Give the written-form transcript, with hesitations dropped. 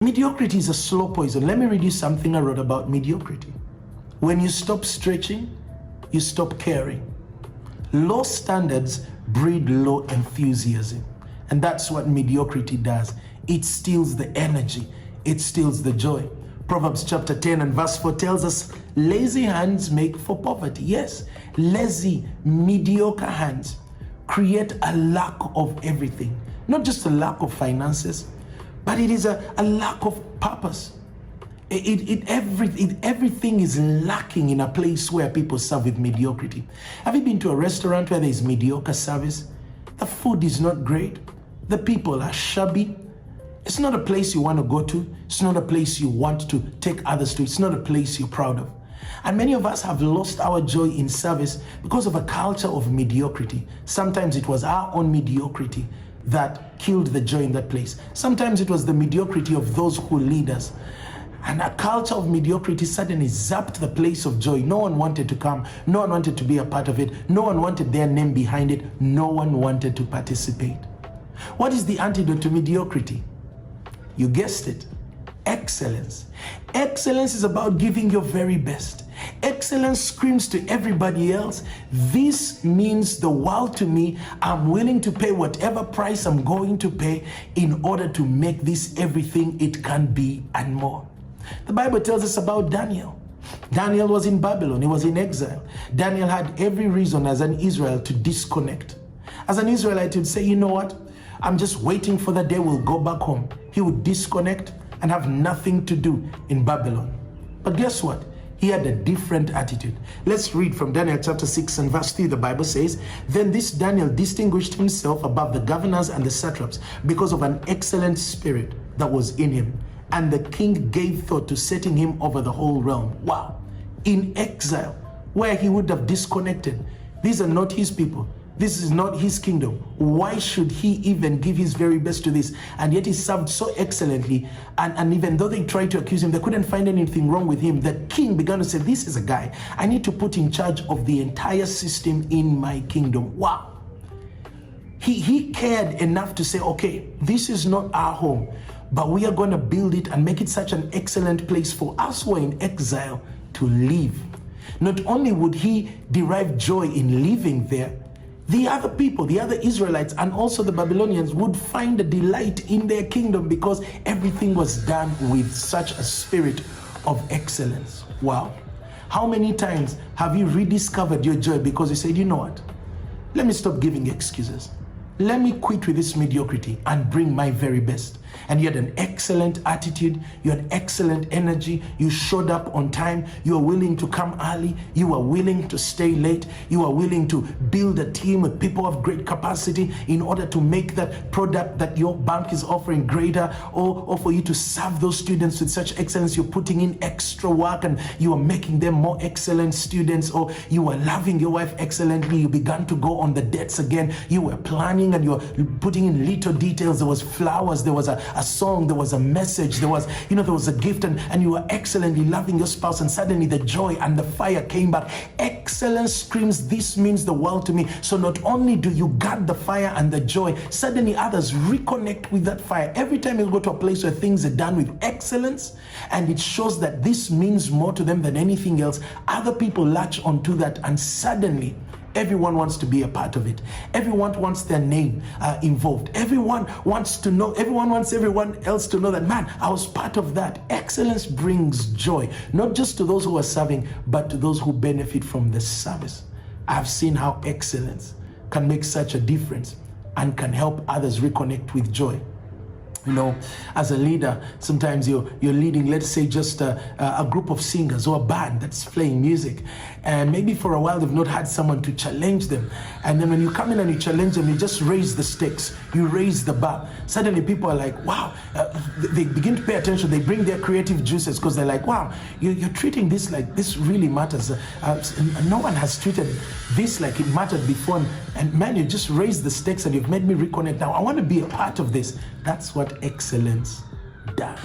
Mediocrity is a slow poison. Let me read you something I wrote about mediocrity. When you stop stretching, you stop caring. Low standards breed low enthusiasm. And that's what mediocrity does. It steals the energy. It steals the joy. Proverbs chapter 10 and verse 4 tells us, lazy hands make for poverty. Yes, lazy, mediocre hands create a lack of everything. Not just a lack of finances, but it is a lack of purpose. Everything is lacking in a place where people serve with mediocrity. Have you been to a restaurant where there is mediocre service? The food is not great. The people are shabby. It's not a place you want to go to. It's not a place you want to take others to. It's not a place you're proud of. And many of us have lost our joy in service because of a culture of mediocrity. Sometimes it was our own mediocrity that killed the joy in that place. Sometimes it was the mediocrity of those who lead us. And a culture of mediocrity suddenly zapped the place of joy. No one wanted to come. No one wanted to be a part of it. No one wanted their name behind it. No one wanted to participate. What is the antidote to mediocrity? You guessed it. Excellence. Excellence is about giving your very best. Excellence screams to everybody else, this means the world to me. I'm willing to pay whatever price I'm going to pay in order to make this everything it can be and more. The Bible tells us about Daniel. Daniel was in Babylon. He was in exile. Daniel had every reason as an Israelite to disconnect. As an Israelite, he would say, you know what? I'm just waiting for the day we'll go back home. He would disconnect and have nothing to do in Babylon. But guess what? He had a different attitude. Let's read from Daniel chapter 6 and verse 3. The Bible says, then this Daniel distinguished himself above the governors and the satraps because of an excellent spirit that was in him. And the king gave thought to setting him over the whole realm. Wow. In exile, where he would have disconnected. These are not his people. This is not his kingdom. Why should he even give his very best to this? And yet he served so excellently. And even though they tried to accuse him, they couldn't find anything wrong with him. The king began to say, this is a guy I need to put in charge of the entire system in my kingdom. Wow. He cared enough to say, okay, this is not our home, but we are going to build it and make it such an excellent place for us who are in exile to live. Not only would he derive joy in living there, the other people, the other Israelites, and also the Babylonians would find a delight in their kingdom because everything was done with such a spirit of excellence. Wow. How many times have you rediscovered your joy because you said, you know what? Let me stop giving excuses. Let me quit with this mediocrity and bring my very best. And you had an excellent attitude, you had excellent energy, you showed up on time, you were willing to come early, you were willing to stay late, you were willing to build a team with people of great capacity in order to make that product that your bank is offering greater, or for you to serve those students with such excellence. You're putting in extra work and you are making them more excellent students, or you were loving your wife excellently, you began to go on the dates again, you were planning and you were putting in little details. There was flowers, there was a song, there was a message, there was a gift, and you were excellently loving your spouse, and suddenly the joy and the fire came back. Excellence screams, this means the world to me. So not only do you guard the fire and the joy, suddenly others reconnect with that fire. Every time you go to a place where things are done with excellence and it shows that this means more to them than anything else, other people latch onto that, and suddenly everyone wants to be a part of it. Everyone wants their name involved. Everyone wants to know, everyone wants everyone else to know that, man, I was part of that. Excellence brings joy, not just to those who are serving, but to those who benefit from the service. I've seen how excellence can make such a difference and can help others reconnect with joy. You know, as a leader, sometimes you're leading, let's say, just a group of singers or a band that's playing music. And maybe for a while they've not had someone to challenge them. And then when you come in and you challenge them, you just raise the stakes, you raise the bar. Suddenly people are like, wow, they begin to pay attention. They bring their creative juices because they're like, wow, you're treating this like this really matters. No one has treated this like it mattered before. And man, you just raised the stakes and you've made me reconnect. Now I want to be a part of this. That's what excellence does.